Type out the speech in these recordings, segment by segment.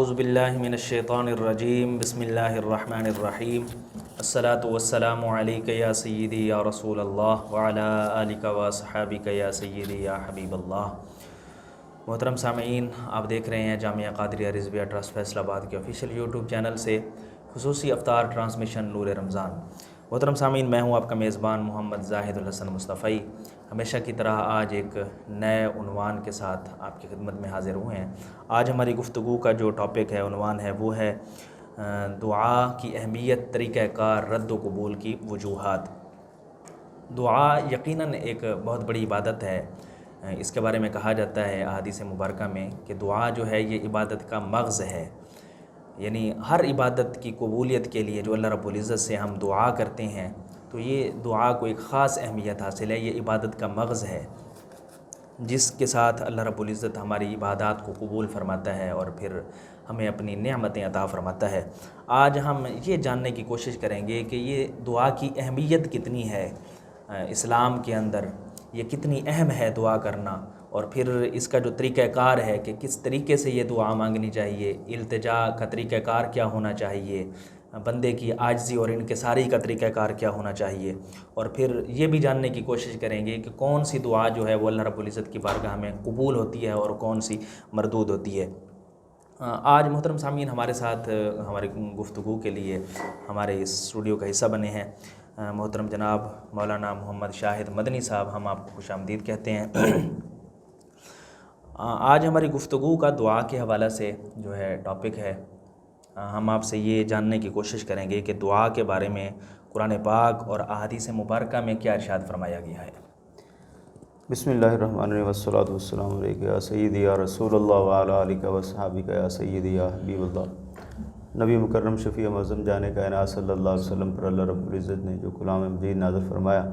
اعوذ باللہ من الشیطان الرجیم بسم اللہ الرحمن الرحیم الصلاۃ والسلام علیک یا سیدی یا رسول اللہ وعلی آلک و صحابک یا سیدی یا حبیب اللہ۔ محترم سامعین، آپ دیکھ رہے ہیں جامعہ قادریہ رضویہ ٹرسٹ فیصل آباد کے آفیشیل یوٹیوب چینل سے خصوصی افطار ٹرانسمیشن نور رمضان۔ محترم سامعین، میں ہوں آپ کا میزبان محمد زاہد الحسن مصطفی۔ ہمیشہ کی طرح آج ایک نئے عنوان کے ساتھ آپ کی خدمت میں حاضر ہوئے ہیں۔ آج ہماری گفتگو کا جو ٹاپک ہے، عنوان ہے، وہ ہے دعا کی اہمیت، طریقہ کار، رد و قبول کی وجوہات۔ دعا یقیناً ایک بہت بڑی عبادت ہے۔ اس کے بارے میں کہا جاتا ہے احادیث مبارکہ میں کہ دعا جو ہے یہ عبادت کا مغز ہے، یعنی ہر عبادت کی قبولیت کے لیے جو اللہ رب العزت سے ہم دعا کرتے ہیں تو یہ دعا کو ایک خاص اہمیت حاصل ہے۔ یہ عبادت کا مغز ہے جس کے ساتھ اللہ رب العزت ہماری عبادات کو قبول فرماتا ہے اور پھر ہمیں اپنی نعمتیں عطا فرماتا ہے۔ آج ہم یہ جاننے کی کوشش کریں گے کہ یہ دعا کی اہمیت کتنی ہے اسلام کے اندر، یہ کتنی اہم ہے دعا کرنا، اور پھر اس کا جو طریقہ کار ہے کہ کس طریقے سے یہ دعا مانگنی چاہیے، التجا کا طریقہ کار کیا ہونا چاہیے، بندے کی عاجزی اور انکساری کا طریقہ کار کیا ہونا چاہیے، اور پھر یہ بھی جاننے کی کوشش کریں گے کہ کون سی دعا جو ہے وہ اللہ رب العزت کی بارگاہ میں قبول ہوتی ہے اور کون سی مردود ہوتی ہے۔ آج محترم سامعین ہمارے ساتھ ہماری گفتگو کے لیے ہمارے اس اسٹوڈیو کا حصہ بنے ہیں محترم جناب مولانا محمد شاہد مدنی صاحب۔ ہم آپ کو خوش آمدید کہتے ہیں۔ آج ہماری گفتگو کا دعا کے حوالے سے جو ہے ٹاپک ہے، ہم آپ سے یہ جاننے کی کوشش کریں گے کہ دعا کے بارے میں قرآن پاک اور احادیث مبارکہ میں کیا ارشاد فرمایا گیا ہے۔ بسم اللہ الرحمن الرحیم، والصلاۃ والسلام علیک یا سیدی یا رسول اللہ وعلی آلک و صحابک یا سیدی یا حبیب اللہ۔ نبی مکرم شفیع معظم جان کائنات صلی اللہ علیہ وسلم پر اللہ رب العزت نے جو کلام مجید نازل فرمایا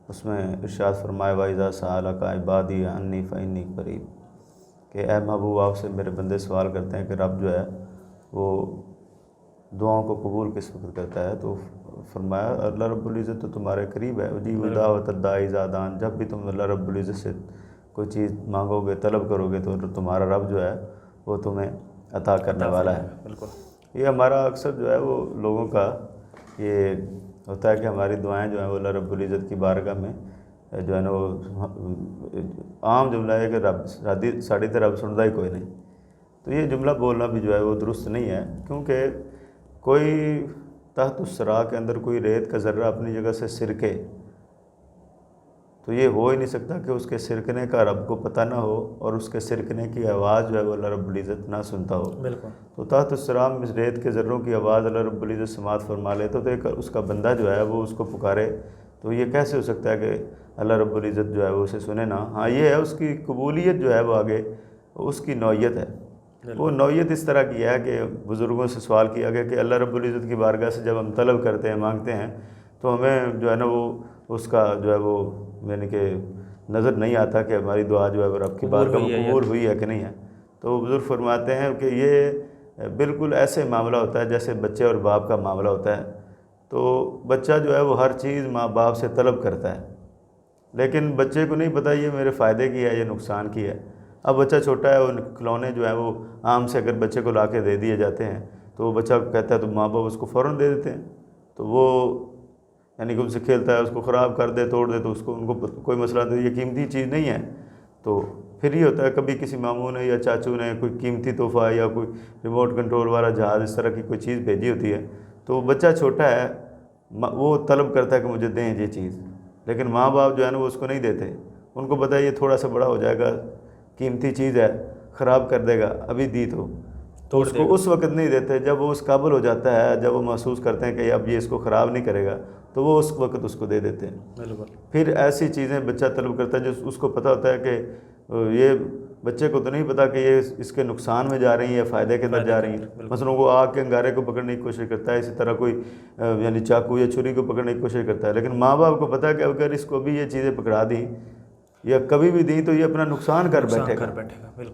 اس میں ارشاد فرمایا وَإِذَا سَأَلَكَ عِبَادِي عَنِّي فَإِنِّي قَرِيبٌ، کہ اے محبوب آپ سے میرے بندے سوال کرتے ہیں کہ رب جو ہے وہ دعاؤں کو قبول کس وقت کرتا ہے، تو فرمایا اللہ رب العزت تو تمہارے قریب ہے، اجیب دعوت الداعی اذا دعان۔ جب بھی تم اللہ رب العزت سے کوئی چیز مانگو گے، طلب کرو گے تو تمہارا رب جو ہے وہ تمہیں عطا کرنے والا ہے۔ بالکل، یہ ہمارا اکثر جو ہے وہ لوگوں کا یہ ہوتا ہے کہ ہماری دعائیں جو ہیں وہ اللہ رب العزت کی بارگاہ میں جو ہے نا وہ عام جملہ ہے کہ رب ساڑی تے رب سنتا ہی کوئی نہیں۔ تو یہ جملہ بولنا بھی جو ہے وہ درست نہیں ہے، کیونکہ کوئی تحت الثرا کے اندر کوئی ریت کا ذرہ اپنی جگہ سے سرکے تو یہ ہو ہی نہیں سکتا کہ اس کے سرکنے کا رب کو پتہ نہ ہو اور اس کے سرکنے کی آواز جو ہے وہ اللہ رب العزت نہ سنتا ہو۔ بالکل، تو تحت الثرا میں ریت کے ذروں کی آواز اللہ رب العزت سماعت فرما لے تو ایک اس کا بندہ جو ہے وہ اس کو پکارے تو یہ کیسے ہو سکتا ہے کہ اللہ رب العزت جو ہے وہ اسے سنے نہ۔ ہاں یہ ہے اس کی قبولیت جو ہے وہ آگے اس کی نوعیت ہے۔ وہ نوعیت اس طرح کی ہے کہ بزرگوں سے سوال کیا گیا کہ اللہ رب العزت کی بارگاہ سے جب ہم طلب کرتے ہیں، مانگتے ہیں تو ہمیں جو ہے نا وہ اس کا جو ہے وہ یعنی کہ نظر نہیں آتا کہ ہماری دعا جو ہے وہ رب کی بارگاہ میں قبول ہوئی ہے کہ نہیں ہے۔ تو بزرگ فرماتے ہیں کہ یہ بالکل ایسے معاملہ ہوتا ہے جیسے بچے اور باپ کا معاملہ ہوتا ہے۔ تو بچہ جو ہے وہ ہر چیز ماں باپ سے طلب کرتا ہے، لیکن بچے کو نہیں پتہ یہ میرے فائدے کی ہے یا نقصان کی ہے۔ اب بچہ چھوٹا ہے، وہ کھلونے جو ہیں وہ عام سے اگر بچے کو لا کے دے دیے جاتے ہیں تو وہ بچہ کہتا ہے تو ماں باپ اس کو فوراً دے دیتے ہیں، تو وہ یعنی کہ ان سے کھیلتا ہے، اس کو خراب کر دے، توڑ دے تو ان کو کوئی مسئلہ نہیں، یہ قیمتی چیز نہیں ہے۔ تو پھر یہ ہوتا ہے کبھی کسی ماموں نے یا چاچو نے کوئی قیمتی تحفہ یا کوئی ریموٹ کنٹرول والا جہاز اس طرح کی کوئی چیز بھیجی ہوتی ہے تو بچہ چھوٹا ہے، وہ طلب کرتا ہے کہ مجھے دیں یہ چیز، لیکن ماں باپ جو ہے نا وہ اس کو نہیں دیتے۔ ان کو پتہ ہے یہ تھوڑا سا بڑا ہو جائے گا، قیمتی چیز ہے، خراب کر دے گا، ابھی دی تو اس کو اس وقت نہیں دیتے۔ جب وہ اس قابل ہو جاتا ہے، جب وہ محسوس کرتے ہیں کہ اب یہ اس کو خراب نہیں کرے گا تو وہ اس وقت اس کو دے دیتے ہیں۔ بالکل، پھر ایسی چیزیں بچہ طلب کرتا ہے جو اس کو پتہ ہوتا ہے کہ یہ بچے کو تو نہیں پتہ کہ یہ اس کے نقصان میں جا رہی ہیں یا فائدے کے اندر جا رہی ہیں۔ مثلا وہ آگ کے انگارے کو پکڑنے کی کوشش کرتا ہے، اسی طرح کوئی یعنی چاقو یا چھری کو پکڑنے کی کوشش کرتا ہے، لیکن ماں باپ کو پتہ ہے کہ اگر اس کو بھی یہ چیزیں پکڑا دیں یا کبھی بھی دیں تو یہ اپنا نقصان کر بیٹھے گا۔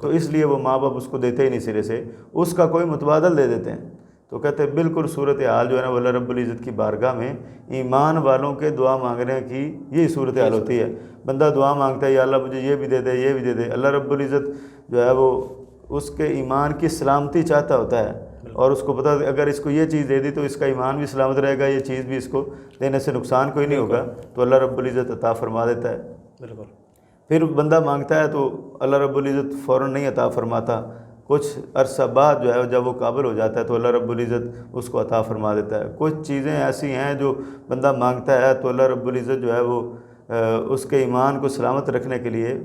تو اس لیے وہ ماں باپ اس کو دیتے ہی نہیں سرے سے، اس کا کوئی متبادل دے دیتے ہیں۔ تو کہتے ہیں بالکل صورتحال جو ہے نا وہ اللہ رب العزت کی بارگاہ میں ایمان والوں کے دعا مانگنے کی یہی صورتحال ہوتی ہے۔ بندہ دعا مانگتا ہے یا اللہ مجھے یہ بھی دے دے، یہ بھی دے دے، اللہ رب العزت جو ہے وہ اس کے ایمان کی سلامتی چاہتا ہوتا ہے، اور اس کو پتہ ہے اگر اس کو یہ چیز دے دی تو اس کا ایمان بھی سلامت رہے گا، یہ چیز بھی اس کو دینے سے نقصان کوئی نہیں ہوگا، تو اللہ رب العزت عطا فرما دیتا ہے۔ بالکل۔ پھر بندہ مانگتا ہے تو اللہ رب العزت فوراً نہیں عطا فرماتا، کچھ عرصہ بعد جو ہے جب وہ قابل ہو جاتا ہے تو اللہ رب العزت اس کو عطا فرما دیتا ہے۔ کچھ چیزیں ایسی ہیں جو بندہ مانگتا ہے تو اللہ رب العزت جو ہے وہ اس کے ایمان کو سلامت رکھنے کے لیے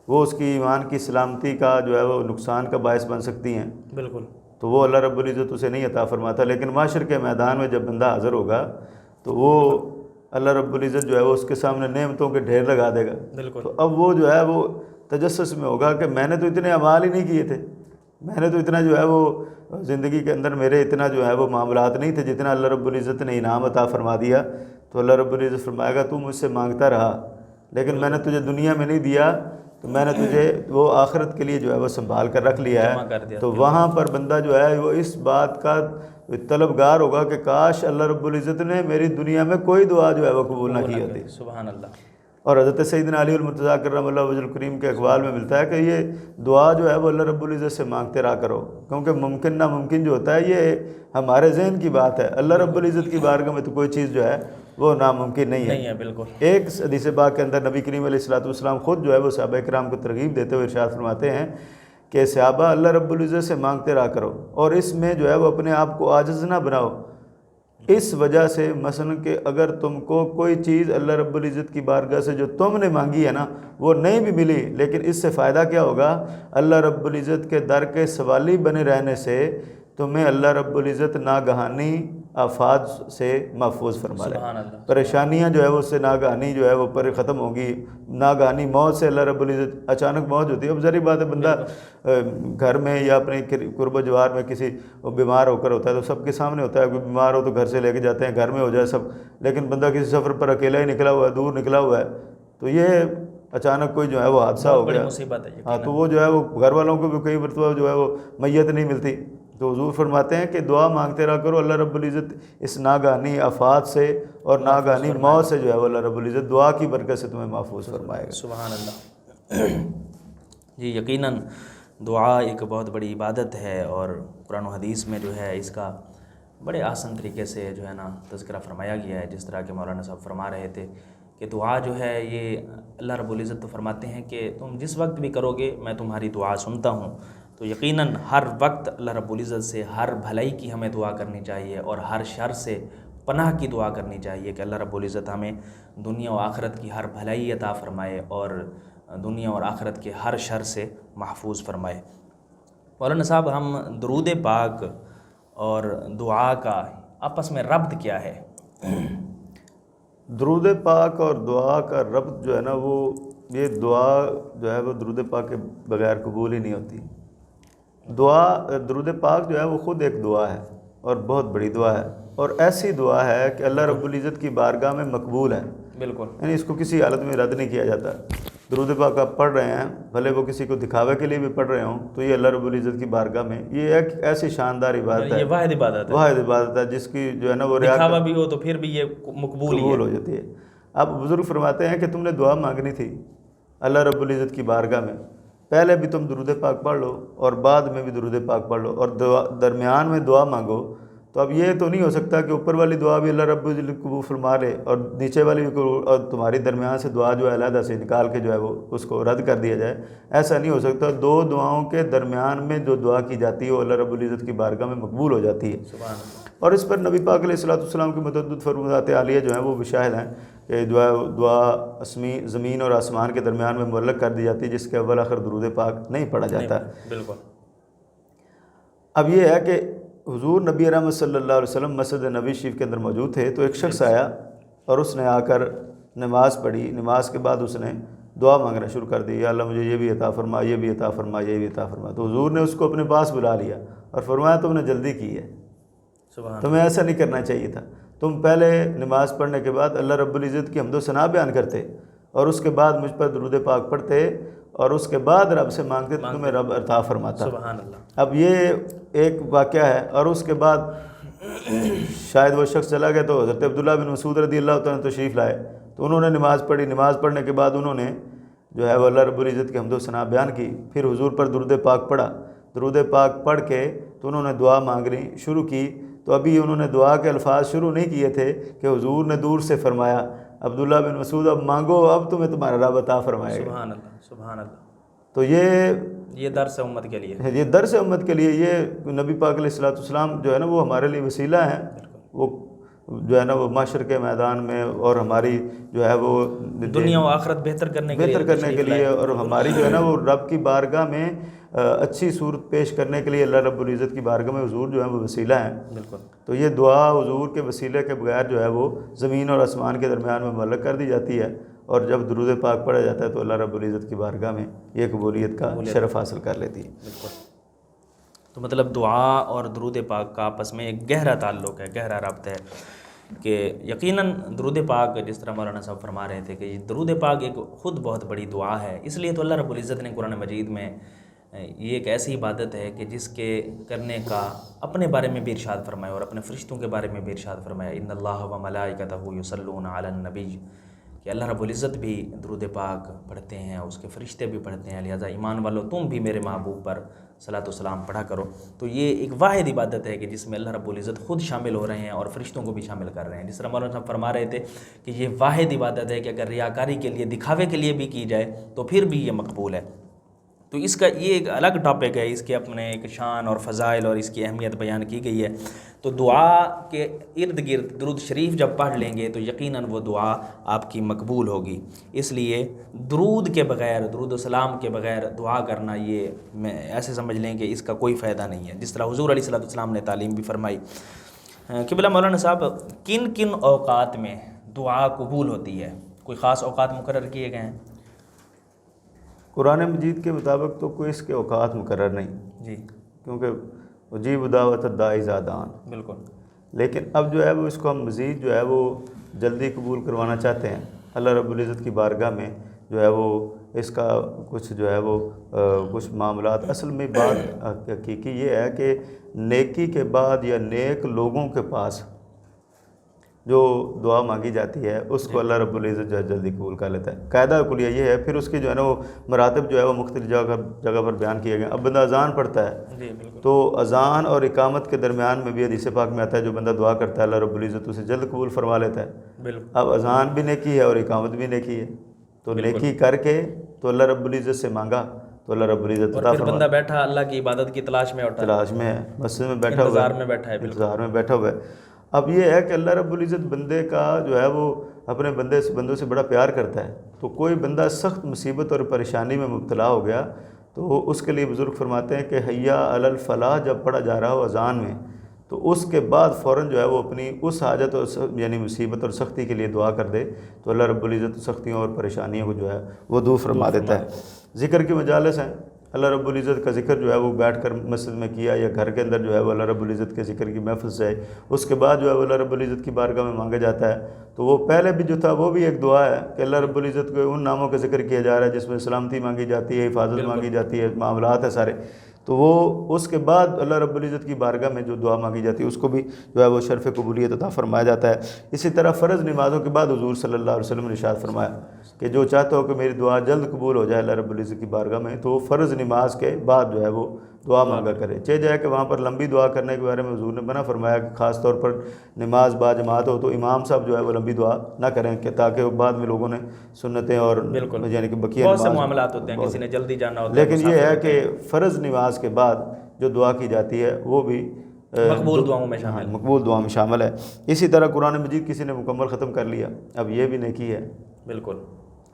وہ اس کی ایمان کی سلامتی کا جو ہے وہ نقصان کا باعث بن سکتی ہیں، بالکل، تو وہ اللہ رب العزت اسے نہیں عطا فرماتا۔ لیکن معاشر کے میدان میں جب بندہ حاضر ہوگا تو وہ اللہ رب العزت جو ہے وہ اس کے سامنے نعمتوں کے ڈھیر لگا دے گا، بالکل، تو اب وہ جو ہے وہ تجسس میں ہوگا کہ میں نے تو اتنے اعمال ہی نہیں کیے تھے، میں نے تو اتنا جو ہے وہ زندگی کے اندر میرے اتنا جو ہے وہ معاملات نہیں تھے جتنا اللہ رب العزت نے انعام عطا فرما دیا۔ تو اللہ رب العزت فرمائے گا تو مجھ سے مانگتا رہا لیکن میں نے تجھے دنیا میں نہیں دیا، تو میں نے تجھے وہ آخرت کے لیے جو ہے وہ سنبھال کر رکھ لیا جمع کر ہے۔ دیا۔ تو وہاں پر بندہ جو ہے وہ اس بات کا طلبگار ہوگا کہ کاش اللہ رب العزت نے میری دنیا میں کوئی دعا جو ہے وہ قبول نہ کی ہوتی۔ سبحان اللہ۔ اور حضرت سیدنا علی المرتضیٰ کرم اللہ وجہ الکریم کے اقوال میں ملتا ہے کہ یہ دعا جو ہے وہ اللہ رب العزت سے مانگتے رہا کرو، کیونکہ ممکن ناممکن جو ہوتا ہے یہ ہمارے ذہن کی بات ہے، اللہ رب العزت کی بارگاہ میں تو کوئی چیز جو ہے وہ ناممکن نہیں ہے۔ بالکل۔ ایک حدیث پاک کے اندر نبی کریم علیہ الصلوۃ والسلام خود جو ہے وہ صحابہ کرام کو ترغیب دیتے ہوئے ارشاد فرماتے ہیں کہ صحابہ اللہ رب العزت سے مانگتے رہا کرو اور اس میں جو ہے وہ اپنے آپ کو عاجز نہ بناؤ، اس وجہ سے مثلا کہ اگر تم کو کوئی چیز اللہ رب العزت کی بارگاہ سے جو تم نے مانگی ہے نا وہ نہیں بھی ملی، لیکن اس سے فائدہ کیا ہوگا؟ اللہ رب العزت کے در کے سوالی بنے رہنے سے تمہیں اللہ رب العزت ناگہانی آفات سے محفوظ فرما لے، پریشانیاں جو ہے وہ اس سے ناگہانی جو ہے وہ پر ختم ہوں گی، ناگہانی موت سے اللہ رب العزت اچانک موت ہوتی ہے۔ اب ظاہر بات ہے بندہ گھر میں یا اپنے قرب و جوار میں کسی بیمار ہو کر ہوتا ہے تو سب کے سامنے ہوتا ہے، کوئی بیمار ہو تو گھر سے لے کے جاتے ہیں، گھر میں ہو جائے سب، لیکن بندہ کسی سفر پر اکیلا ہی نکلا ہوا ہے، دور نکلا ہوا ہے، تو یہ اچانک کوئی جو ہے وہ حادثہ ہو گیا، ہاں تو وہ جو ہے وہ گھر والوں کو بھی کئی مرتبہ جو ہے وہ میت نہیں ملتی، تو حضور فرماتے ہیں کہ دعا مانگتے رہا کرو، اللہ رب العزت اس ناگہانی آفات سے اور ناگہانی موت سے جو ہے وہ اللہ رب العزت دعا کی برکت سے تمہیں محفوظ فرمائے گا۔ سبحان اللہ۔ جی یقیناً دعا ایک بہت بڑی عبادت ہے، اور قرآن و حدیث میں جو ہے اس کا بڑے آسان طریقے سے جو ہے نا تذکرہ فرمایا گیا ہے، جس طرح کہ مولانا صاحب فرما رہے تھے کہ دعا جو ہے یہ اللہ رب العزت تو فرماتے ہیں کہ تم جس وقت بھی کرو گے میں تمہاری دعا سنتا ہوں، تو یقیناً ہر وقت اللہ رب العزت سے ہر بھلائی کی ہمیں دعا کرنی چاہیے اور ہر شر سے پناہ کی دعا کرنی چاہیے کہ اللہ رب العزت ہمیں دنیا و آخرت کی ہر بھلائی عطا فرمائے اور دنیا اور آخرت کے ہر شر سے محفوظ فرمائے۔ مولانا صاحب، ہم درود پاک اور دعا کا آپس میں ربط کیا ہے؟ درود پاک اور دعا کا ربط جو ہے نا وہ یہ دعا جو ہے وہ درود پاک کے بغیر قبول ہی نہیں ہوتی۔ درود پاک جو ہے وہ خود ایک دعا ہے اور بہت بڑی دعا ہے، اور ایسی دعا ہے کہ اللہ رب العزت کی بارگاہ میں مقبول ہے، بالکل، یعنی اس کو کسی حالت میں رد نہیں کیا جاتا۔ درود پاک آپ پڑھ رہے ہیں، بھلے وہ کسی کو دکھاوے کے لیے بھی پڑھ رہے ہوں، تو یہ اللہ رب العزت کی بارگاہ میں یہ ایک ایسی شاندار عبادت ہے، یہ واحد عبادت ہے، واحد عبادت ہے جس کی جو ہے نا وہ دکھاوا بھی ہو تو پھر بھی یہ مقبول ہو جاتی ہے۔ اب بزرگ فرماتے ہیں کہ تم نے دعا مانگنی تھی اللہ رب العزت کی بارگاہ میں، پہلے بھی تم درود پاک پڑھ لو اور بعد میں بھی درود پاک پڑھ لو اور درمیان میں دعا مانگو، تو اب یہ تو نہیں ہو سکتا کہ اوپر والی دعا بھی اللہ رب العزت قبول فرما لے اور نیچے والی بھی قبول، اور تمہاری درمیان سے دعا جو ہے علیحدہ سے نکال کے جو ہے وہ اس کو رد کر دیا جائے، ایسا نہیں ہو سکتا۔ دو دعاؤں کے درمیان میں جو دعا کی جاتی ہے وہ اللہ رب العزت کی بارگاہ میں مقبول ہو جاتی ہے۔ سبحان اللہ۔ اور اس پر نبی پاک علیہ الصلوۃ والسلام کی متعدد فرمودات عالیہ جو ہیں وہ بھی شاہد ہیں کہ دعا زمین اور آسمان کے درمیان میں معلق کر دی جاتی ہے، جس کے اول آخر درود پاک نہیں پڑھا جاتا۔ بالکل۔ اب یہ ہے کہ حضور نبی رحمت صلی اللہ علیہ وسلم مسجد نبی شریف کے اندر موجود تھے، تو ایک شخص آیا اور اس نے آ کر نماز پڑھی، نماز کے بعد اس نے دعا مانگنا شروع کر دی، یا اللہ مجھے یہ بھی عطا فرما، یہ بھی عطا فرما، یہ بھی عطا فرما۔ تو حضور نے اس کو اپنے پاس بلا لیا اور فرمایا تم نے جلدی کی ہے، تمہیں ایسا نہیں کرنا چاہیے تھا، تم پہلے نماز پڑھنے کے بعد اللہ رب العزت کی حمد و ثنا بیان کرتے اور اس کے بعد مجھ پر درود پاک پڑھتے اور اس کے بعد رب سے مانگتے تو تمہیں رب عطا فرماتا۔ سبحان اللہ۔ اب یہ ایک واقعہ ہے، اور اس کے بعد شاید وہ شخص چلا گیا تو حضرت عبداللہ بن مسعود رضی اللہ تعالیٰ عنہ تشریف لائے، تو انہوں نے نماز پڑھی، نماز پڑھنے کے بعد انہوں نے جو ہے وہ اللہ رب العزت کی حمد و ثنا بیان کی، پھر حضور پر درود پاک پڑھا، درود پاک پڑھ کے تو انہوں نے دعا مانگنی شروع کی، تو ابھی انہوں نے دعا کے الفاظ شروع نہیں کیے تھے کہ حضور نے دور سے فرمایا عبداللہ بن مسعود اب مانگو، اب تمہیں تمہارا رب عطا فرمائے گا۔ سبحان اللہ، سبحان اللہ۔ تو یہ درس ہے امت کے لیے، یہ درس امت کے لیے، یہ نبی پاک علیہ الصلوۃ والسلام جو ہے نا وہ ہمارے لیے وسیلہ ہیں، وہ جو ہے نا وہ معاشر کے میدان میں اور ہماری جو ہے وہ دنیا و آخرت بہتر کرنے کے لیے اور ہماری جو ہے نا وہ رب کی بارگاہ میں اچھی صورت پیش کرنے کے لیے اللہ رب العزت کی بارگاہ میں حضور جو ہے وہ وسیلہ ہیں۔ بالکل۔ تو یہ دعا حضور کے وسیلے کے بغیر جو ہے وہ زمین اور آسمان کے درمیان میں معلق کر دی جاتی ہے، اور جب درود پاک پڑھا جاتا ہے تو اللہ رب العزت کی بارگاہ میں یہ قبولیت کا شرف حاصل کر لیتی ہے۔ بالکل۔ تو مطلب دعا اور درود پاک کا آپس میں ایک گہرا تعلق ہے، گہرا رابطہ ہے کہ یقیناً درود پاک جس طرح مولانا صاحب فرما رہے تھے کہ درود پاک ایک خود بہت بڑی دعا ہے، اس لیے تو اللہ رب العزت نے قرآن مجید میں یہ ایک ایسی عبادت ہے کہ جس کے کرنے کا اپنے بارے میں بھی ارشاد فرمایا اور اپنے فرشتوں کے بارے میں بھی ارشاد فرمایا، ان اللہ و ملائکتہ یصلون علی النبی، کہ اللہ رب العزت بھی درود پاک پڑھتے ہیں، اس کے فرشتے بھی پڑھتے ہیں، لہٰذا ایمان والو تم بھی میرے محبوب پر صلاۃ و سلام پڑھا کرو۔ تو یہ ایک واحد عبادت ہے کہ جس میں اللہ رب العزت خود شامل ہو رہے ہیں اور فرشتوں کو بھی شامل کر رہے ہیں، جس طرح مولانا صاحب فرما رہے تھے کہ یہ واحد عبادت ہے کہ اگر ریاکاری کے لیے، دکھاوے کے لیے بھی کی جائے تو پھر بھی یہ مقبول ہے۔ تو اس کا یہ ایک الگ ٹاپک ہے، اس کے اپنے ایک شان اور فضائل اور اس کی اہمیت بیان کی گئی ہے۔ تو دعا کے ارد گرد درود شریف جب پڑھ لیں گے تو یقیناً وہ دعا آپ کی مقبول ہوگی، اس لیے درود کے بغیر، درود و سلام کے بغیر دعا کرنا یہ میں ایسے سمجھ لیں کہ اس کا کوئی فائدہ نہیں ہے، جس طرح حضور علیہ الصلوۃ والسلام نے تعلیم بھی فرمائی۔ قبلہ مولانا صاحب کن کن اوقات میں دعا قبول ہوتی ہے؟ کوئی خاص اوقات مقرر کیے گئے ہیں؟ قرآن مجید کے مطابق تو کوئی اس کے اوقات مقرر نہیں جی، کیونکہ اجیب دعوت الداعی اذا دعان، بالکل۔ لیکن اب جو ہے وہ اس کو ہم مزید جو ہے وہ جلدی قبول کروانا چاہتے ہیں۔ اللہ رب العزت کی بارگاہ میں جو ہے وہ اس کا کچھ جو ہے وہ کچھ معاملات، اصل میں بات حقیقی یہ ہے کہ نیکی کے بعد یا نیک لوگوں کے پاس جو دعا مانگی جاتی ہے اس کو اللہ رب العزت جو ہے جلدی قبول کر لیتا ہے۔ قاعدہ کلیہ یہ ہے، پھر اس کی جو ہے نا وہ مراتب جو ہے وہ مختلف جگہ پر بیان کیے گئے ہیں۔ اب بندہ اذان پڑھتا ہے جی بالکل، تو اذان اور اقامت کے درمیان میں بھی حدیث پاک میں آتا ہے جو بندہ دعا کرتا ہے اللہ رب العزت اسے جلد قبول فرما لیتا ہے۔ بالکل۔ اب اذان بھی نیکی ہے اور اقامت بھی نیکی ہے، تو نیکی کر کے تو اللہ رب العزت سے مانگا تو اللہ رب العزت اور پھر بندہ بیٹھا اللہ کی عبادت کی تلاش میں ہوتا ہے، تلاش میں ہے، مسجد میں بیٹھا ہوا ہے، انتظار میں بیٹھا ہے، انتظار میں بیٹھا ہوا ہے۔ اب یہ ہے کہ اللہ رب العزت بندے کا جو ہے وہ اپنے بندوں سے بڑا پیار کرتا ہے، تو کوئی بندہ سخت مصیبت اور پریشانی میں مبتلا ہو گیا تو اس کے لیے بزرگ فرماتے ہیں کہ حیا علی الفلاح جب پڑھا جا رہا ہو اذان میں تو اس کے بعد فوراً جو ہے وہ اپنی اس حاجت اور یعنی مصیبت اور سختی کے لیے دعا کر دے تو اللہ رب العزت سختیوں اور پریشانیوں کو جو ہے وہ دور فرما دیتا ہے۔ ذکر کی مجالس ہیں، اللہ رب العزت کا ذکر جو ہے وہ بیٹھ کر مسجد میں کیا یا گھر کے اندر جو ہے وہ اللہ رب العزت کے ذکر کی محفل سے آئی، اس کے بعد جو ہے وہ اللہ رب العزت کی بارگاہ میں مانگا جاتا ہے، تو وہ پہلے بھی جو تھا وہ بھی ایک دعا ہے کہ اللہ رب العزت کو ان ناموں کا ذکر کیا جا رہا ہے جس میں سلامتی مانگی جاتی ہے، حفاظت مانگی جاتی ہے، معاملات ہیں سارے، تو وہ اس کے بعد اللہ رب العزت کی بارگاہ میں جو دعا مانگی جاتی ہے اس کو بھی جو ہے وہ شرف قبولیت عطا فرمایا جاتا ہے۔ اسی طرح فرض نمازوں کے بعد حضور صلی اللہ علیہ وسلم نے ارشاد فرمایا کہ جو چاہتا ہو کہ میری دعا جلد قبول ہو جائے اللہ رب العزت کی بارگاہ میں تو وہ فرض نماز کے بعد جو ہے وہ دعا مانگا کرے، چاہے جائے کہ وہاں پر لمبی دعا کرنے کے بارے میں حضور نے منع فرمایا کہ خاص طور پر نماز با جماعت ہو تو امام صاحب جو ہے وہ لمبی دعا نہ کریں کہ تاکہ بعد میں لوگوں نے سنتیں اور یعنی کہ بقیہ بہت سے معاملات ہوتے ہیں، کسی نے جلدی جانا ہوتا ہے، لیکن یہ ہے کہ فرض نماز کے بعد جو دعا کی جاتی ہے وہ بھی مقبول دعاؤں میں شامل، مقبول دعا میں شامل ہے۔ اسی طرح قرآن مجید کسی نے مکمل ختم کر لیا، اب یہ بھی نیکی ہے۔ بالکل،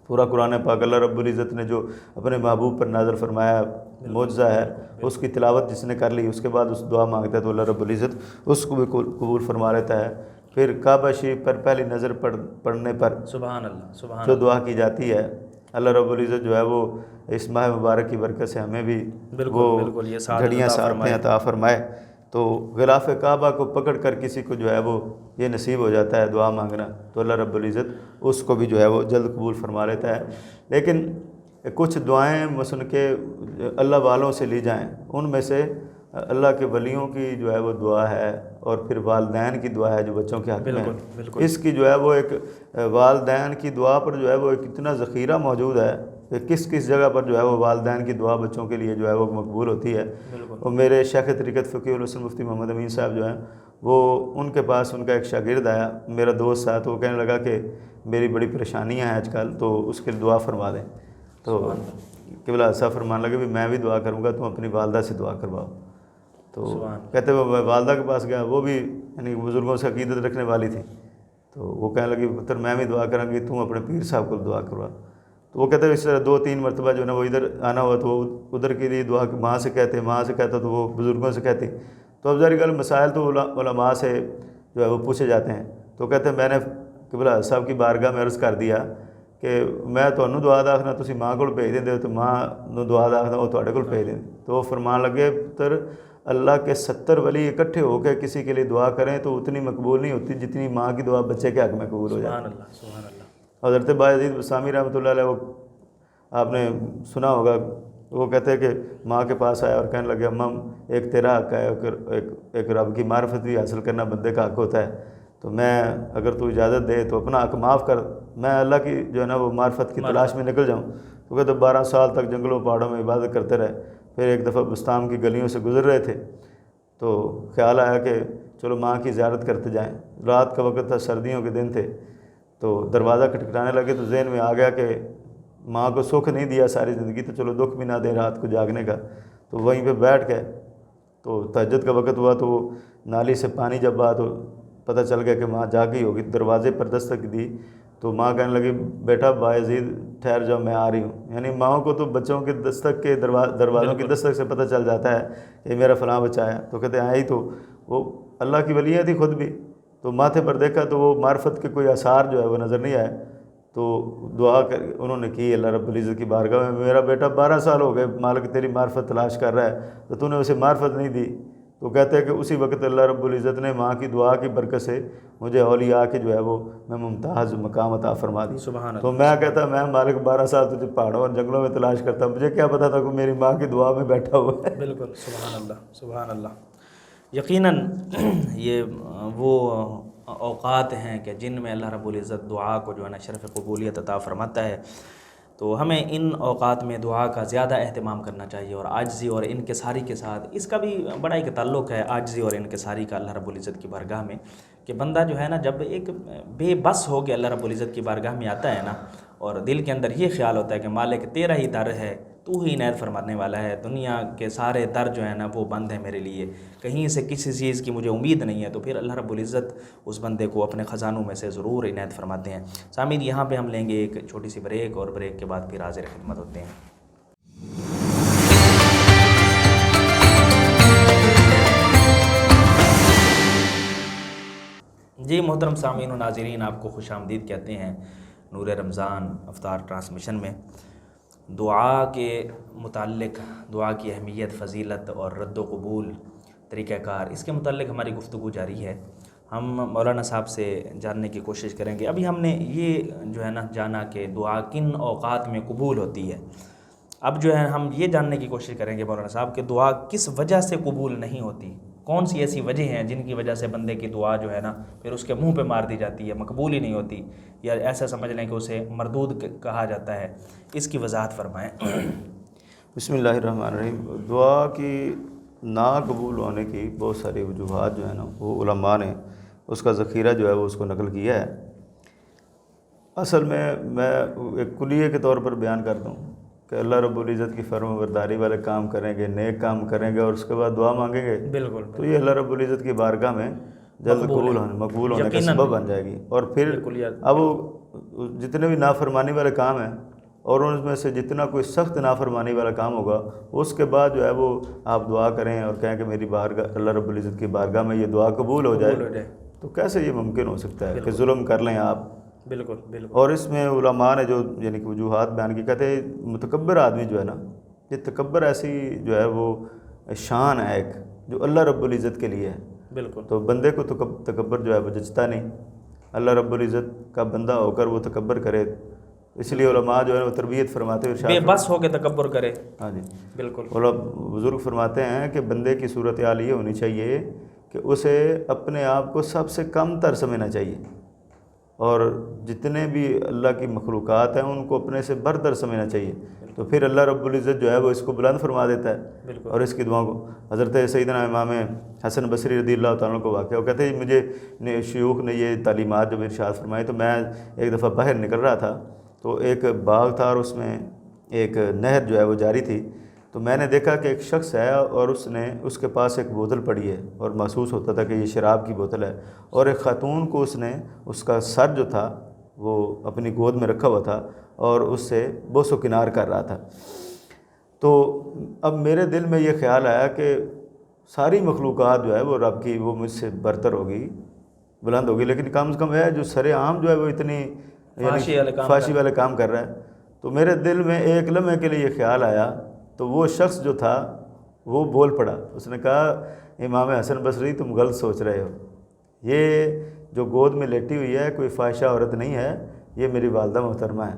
پورا قرآن پاک اللہ رب العزت نے جو اپنے محبوب پر نازل فرمایا معجزہ ہے، اس کی تلاوت جس نے کر لی اس کے بعد اس دعا مانگتا ہے تو اللہ رب العزت اس کو بھی قبول فرما لیتا ہے۔ پھر کعبہ شریف پر پہلی نظر پڑھنے پر سبحان اللہ، سبحان جو دعا کی جاتی ہے اللہ رب العزت جو ہے وہ اس ماہ مبارک کی برکت سے ہمیں بھی وہ گھڑیاں ساتھ عطا فرمائے، تو غلاف کعبہ کو پکڑ کر کسی کو جو ہے وہ یہ نصیب ہو جاتا ہے دعا مانگنا تو اللہ رب العزت اس کو بھی جو ہے وہ جلد قبول فرما لیتا ہے۔ لیکن کچھ دعائیں مثلا کہ اللہ والوں سے لی جائیں، ان میں سے اللہ کے ولیوں کی جو ہے وہ دعا ہے اور پھر والدین کی دعا ہے جو بچوں کے حق میں ہے، اس کی جو ہے وہ ایک والدین کی دعا پر جو ہے وہ ایک اتنا ذخیرہ موجود ہے کہ کس کس جگہ پر جو ہے وہ والدین کی دعا بچوں کے لیے جو ہے وہ مقبول ہوتی ہے۔ اور میرے شیخ طریقت فقیہ الحسن مفتی محمد امین صاحب جو ہیں وہ ان کے پاس ان کا ایک شاگرد آیا، میرا دوست تھا، تو وہ کہنے لگا کہ میری بڑی پریشانیاں ہیں آج کل، تو اس کے لیے دعا فرما دیں۔ تو قبلہ صاحب فرمان لگے بھی میں بھی دعا کروں گا، تم اپنی والدہ سے دعا کرواؤ۔ تو کہتے وہ والدہ کے پاس گیا، وہ بھی یعنی بزرگوں سے عقیدت رکھنے والی تھی، تو وہ کہنے لگی پتر میں بھی دعا کروں گی، تم اپنے پیر صاحب کو دعا کروا۔ تو وہ کہتے ہیں اس طرح 2-3 مرتبہ جو ہے نا وہ ادھر آنا ہوا تو وہ ادھر کے لیے دعا وہاں سے کہتے، وہاں سے کہتا تو وہ بزرگوں سے کہتی۔ تو اب ظاہر مسائل تو علماء سے جو ہے وہ پوچھے جاتے ہیں۔ تو کہتے ہیں میں نے قبلہ صاحب کی بارگاہ میں عرض کر دیا کہ میں تمہیں دعا داخنا تسی ماں کو بھیج دیں تو ماں نو دعا داخنا وہ تواڈے کول بھیج دیں۔ تو وہ فرمان لگے پتر اللہ کے 70 ولی اکٹھے ہو کے کسی کے لیے دعا کریں تو اتنی مقبول نہیں ہوتی جتنی ماں کی دعا بچے کے حق میں قبول ہو جائے۔ سبحان اللہ۔ حضرت بایزید بستامی رحمۃ اللہ علیہ، وہ آپ نے سنا ہوگا، وہ کہتے ہیں کہ ماں کے پاس آیا اور کہنے لگے امم ایک تیرا حق ہے، ایک رب کی معرفت بھی حاصل کرنا بندے کا حق ہوتا ہے، تو میں اگر تو اجازت دے تو اپنا حق معاف کر، میں اللہ کی جو ہے نا وہ معرفت کی تلاش میں نکل جاؤں۔ تو کہتے 12 سال تک جنگلوں پہاڑوں میں عبادت کرتے رہے۔ پھر ایک دفعہ بستام کی گلیوں سے گزر رہے تھے تو خیال آیا کہ چلو ماں کی زیارت کرتے جائیں۔ رات کا وقت تھا، سردیوں کے دن تھے، تو دروازہ کھٹکھٹانے لگے تو ذہن میں آ گیا کہ ماں کو سکھ نہیں دیا ساری زندگی، تو چلو دکھ بھی نہ دیں رات کو جاگنے کا۔ تو وہیں پہ بیٹھ گئے، تو تہجد کا وقت ہوا تو وہ نالی سے پانی جب آیا تو پتہ چل گیا کہ ماں جاگی ہوگی۔ دروازے پر دستک دی تو ماں کہنے لگی بیٹا بایزید ٹھہر جاؤ میں آ رہی ہوں۔ یعنی ماؤں کو تو بچوں کے دستک کے دروازوں کی دستک سے پتہ چل جاتا ہے کہ میرا فلاں بچہ ہے۔ تو کہتے ہیں آئی تو وہ اللہ کی ولیہ تھی خود بھی، تو ماتھے پر دیکھا تو وہ معرفت کے کوئی آثار جو ہے وہ نظر نہیں آئے۔ تو دعا کر انہوں نے کی اللہ رب العزت کی بارگاہ میں، میرا بیٹا 12 سال ہو گئے مالک تیری معرفت تلاش کر رہا ہے تو تو نے اسے معرفت نہیں دی۔ تو کہتے ہیں کہ اسی وقت اللہ رب العزت نے ماں کی دعا کی برکت سے مجھے اولیاء کے جو ہے وہ میں ممتاز مقام عطا فرما دی۔ تو میں کہتا میں مالک 12 سال تجھے پہاڑوں اور جنگلوں میں تلاش کرتا، مجھے کیا پتا تھا کہ میری ماں کی دعا میں بیٹھا ہوا ہے۔ بالکل، سبحان اللہ، سبحان اللہ۔ یقیناً یہ وہ اوقات ہیں کہ جن میں اللہ رب العزت دعا کو جو ہے نا شرف قبولیت عطا فرماتا ہے، تو ہمیں ان اوقات میں دعا کا زیادہ اہتمام کرنا چاہیے، اور عاجزی اور انکساری کے ساتھ اس کا بھی بڑا ایک تعلق ہے، عاجزی اور انکساری کا اللہ رب العزت کی بارگاہ میں، کہ بندہ جو ہے نا جب ایک بے بس ہو کے اللہ رب العزت کی بارگاہ میں آتا ہے نا، اور دل کے اندر یہ خیال ہوتا ہے کہ مالک تیرا ہی در ہے، تو ہی عنایت فرمانے والا ہے، دنیا کے سارے در جو ہیں نا وہ بند ہیں میرے لیے، کہیں سے کسی چیز کی مجھے امید نہیں ہے، تو پھر اللہ رب العزت اس بندے کو اپنے خزانوں میں سے ضرور عنایت فرماتے ہیں۔ سامعین، یہاں پہ ہم لیں گے ایک چھوٹی سی بریک، اور بریک کے بعد پھر حاضر خدمت ہوتے ہیں۔ جی محترم سامعین و ناظرین، آپ کو خوش آمدید کہتے ہیں نور رمضان افطار ٹرانسمیشن میں۔ دعا کے متعلق، دعا کی اہمیت، فضیلت اور رد و قبول، طریقہ کار، اس کے متعلق ہماری گفتگو جاری ہے۔ ہم مولانا صاحب سے جاننے کی کوشش کریں گے۔ ابھی ہم نے یہ جو ہے نا جانا کہ دعا کن اوقات میں قبول ہوتی ہے، اب جو ہے ہم یہ جاننے کی کوشش کریں گے مولانا صاحب کہ دعا کس وجہ سے قبول نہیں ہوتی، کون سی ایسی وجہ ہیں جن کی وجہ سے بندے کی دعا جو ہے نا پھر اس کے منہ پہ مار دی جاتی ہے، مقبول ہی نہیں ہوتی، یا ایسا سمجھ لیں کہ اسے مردود کہا جاتا ہے، اس کی وضاحت فرمائیں۔ بسم اللہ الرحمن الرحیم۔ دعا کی ناقبول ہونے کی بہت ساری وجوہات جو ہیں نا وہ علماء نے اس کا ذخیرہ جو ہے وہ اس کو نقل کیا ہے۔ اصل میں ایک کلیے کے طور پر بیان کر دوں کہ اللہ رب العزت کی فرما برداری والے کام کریں گے، نیک کام کریں گے اور اس کے بعد دعا مانگیں گے، بالکل، تو یہ اللہ رب العزت کی بارگاہ میں جلد مقبول ہونے کا سبب بن جائے گی۔ اور پھر اب جتنے بھی نافرمانی والے کام ہیں اور ان میں سے جتنا کوئی سخت نافرمانی والا کام ہوگا، اس کے بعد جو ہے وہ آپ دعا کریں اور کہیں کہ میری بارگاہ اللہ رب العزت کی بارگاہ میں یہ دعا قبول ہو جائے، تو کیسے یہ ممکن ہو سکتا ہے کہ ظلم کر لیں آپ؟ بالکل بالکل۔ اور اس میں علماء نے جو یعنی کہ وجوہات بیان کی، کہتے ہیں متکبر آدمی جو ہے نا، یہ تکبر ایسی جو ہے وہ شان ہے ایک جو اللہ رب العزت کے لیے ہے، بالکل، تو بندے کو تکبر جو ہے وہ جچتا نہیں، اللہ رب العزت کا بندہ ہو کر وہ تکبر کرے، اس لیے علماء جو ہے وہ تربیت فرماتے ہیں، بے بس ہو کے تکبر کرے۔ ہاں جی بالکل، بزرگ فرماتے ہیں کہ بندے کی صورتحال یہ ہونی چاہیے کہ اسے اپنے آپ کو سب سے کم تر سمجھنا چاہیے، اور جتنے بھی اللہ کی مخلوقات ہیں ان کو اپنے سے برتر سمجھنا چاہیے، تو پھر اللہ رب العزت جو ہے وہ اس کو بلند فرما دیتا ہے اور اس کی دعاؤں کو۔ حضرت سیدنا امام حسن بصری رضی اللہ تعالیٰ کو واقعہ، وہ کہتے ہیں مجھے شیوخ نے یہ تعلیمات جب ارشاد فرمائی تو میں ایک دفعہ باہر نکل رہا تھا، تو ایک باغ تھا اور اس میں ایک نہر جو ہے وہ جاری تھی، تو میں نے دیکھا کہ ایک شخص ہے اور اس کے پاس ایک بوتل پڑی ہے اور محسوس ہوتا تھا کہ یہ شراب کی بوتل ہے، اور ایک خاتون کو اس کا سر جو تھا وہ اپنی گود میں رکھا ہوا تھا اور اس سے بوس و کنار کر رہا تھا۔ تو اب میرے دل میں یہ خیال آیا کہ ساری مخلوقات جو ہے وہ رب کی وہ مجھ سے برتر ہوگی، بلند ہوگی، لیکن کم از کم ہے جو سر عام جو ہے وہ اتنی فحاشی والے کام کر رہا ہے۔ تو میرے دل میں ایک لمحے کے لیے یہ خیال آیا، تو وہ شخص جو تھا وہ بول پڑا، اس نے کہا امام حسن بصری تم غلط سوچ رہے ہو، یہ جو گود میں لیٹی ہوئی ہے کوئی فاحشہ عورت نہیں ہے، یہ میری والدہ محترمہ ہے،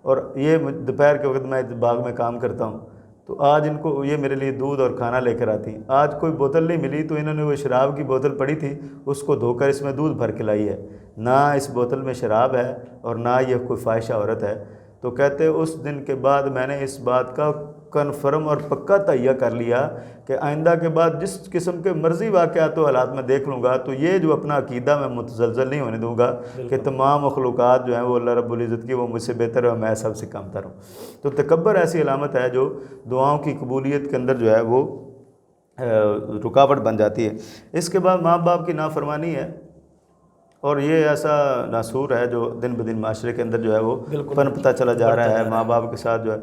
اور یہ دوپہر کے وقت میں باغ میں کام کرتا ہوں، تو آج ان کو یہ میرے لیے دودھ اور کھانا لے کر آتی، آج کوئی بوتل نہیں ملی تو انہوں نے وہ شراب کی بوتل پڑی تھی اس کو دھو کر اس میں دودھ بھر کے لائی ہے، نہ اس بوتل میں شراب ہے اور نہ یہ کوئی فاحشہ عورت ہے۔ تو کہتے اس دن کے بعد میں نے اس بات کا کنفرم اور پکا تہیہ کر لیا کہ آئندہ کے بعد جس قسم کے مرضی واقعات و حالات میں دیکھ لوں گا تو یہ جو اپنا عقیدہ میں متزلزل نہیں ہونے دوں گا کہ تمام مخلوقات جو ہیں وہ اللہ رب العزت کی وہ مجھ سے بہتر ہے اور میں سب سے کم تر ہوں۔ تو تکبر ایسی علامت ہے جو دعاؤں کی قبولیت کے اندر جو ہے وہ رکاوٹ بن جاتی ہے۔ اس کے بعد ماں باپ کی نافرمانی ہے، اور یہ ایسا ناسور ہے جو دن بدن معاشرے کے اندر جو ہے وہ پنپتا چلا جا رہا ہے۔ ماں باپ کے ساتھ جو ہے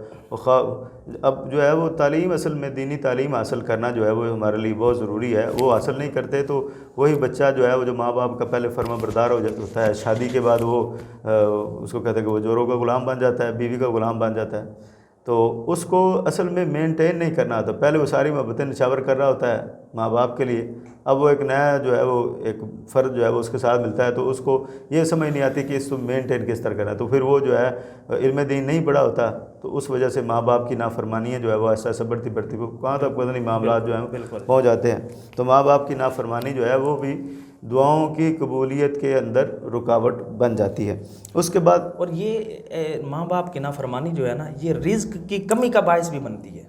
اب جو ہے وہ تعلیم، اصل میں دینی تعلیم حاصل کرنا جو ہے وہ ہمارے لیے بہت ضروری ہے، وہ حاصل نہیں کرتے تو وہی بچہ جو ہے وہ جو ماں باپ کا پہلے فرما بردار ہوتا ہے، شادی کے بعد وہ اس کو کہتے ہیں کہ وہ جوروں کا غلام بن جاتا ہے، بیوی کا غلام بن جاتا ہے، تو اس کو اصل میں مینٹین نہیں کرنا ہوتا۔ پہلے وہ ساری محبتیں نچھاور کر رہا ہوتا ہے ماں باپ کے لیے، اب وہ ایک نیا جو ہے وہ ایک فرد جو ہے وہ اس کے ساتھ ملتا ہے تو اس کو یہ سمجھ نہیں آتی کہ اس کو مینٹین کس طرح کرنا ہے، تو پھر وہ جو ہے علم دین نہیں پڑھا ہوتا، تو اس وجہ سے ماں باپ کی نافرمانیاں جو ہے وہ ایسا بڑھتی بڑھتی کہاں تک پتہ نہیں معاملات جو ہیں پہنچ جاتے ہیں۔ تو ماں باپ کی نافرمانی جو ہے وہ بھی دعاؤں کی قبولیت کے اندر رکاوٹ بن جاتی ہے۔ اس کے بعد اور یہ ماں باپ کی نافرمانی جو ہے نا یہ رزق کی کمی کا باعث بھی بنتی ہے۔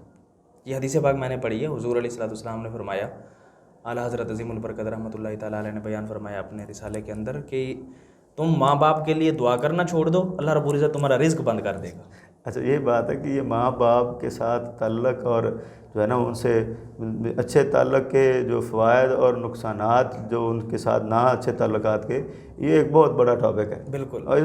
یہ حدیث پاک میں نے پڑھی ہے، حضور علیہ الصلوۃ والسلام نے فرمایا، اعلیٰ حضرت عظیم البرکت رحمۃ اللہ تعالیٰ علیہ نے بیان فرمایا اپنے رسالے کے اندر کہ تم ماں باپ کے لیے دعا کرنا چھوڑ دو، اللہ رب العزت تمہارا رزق بند کر دے گا۔ اچھا یہ بات ہے کہ یہ ماں باپ کے ساتھ تعلق اور جو ہے نا ان سے اچھے تعلق کے جو فوائد اور نقصانات جو ان کے ساتھ نہ اچھے تعلقات کے، یہ ایک بہت بڑا ٹاپک ہے۔ بالکل، اور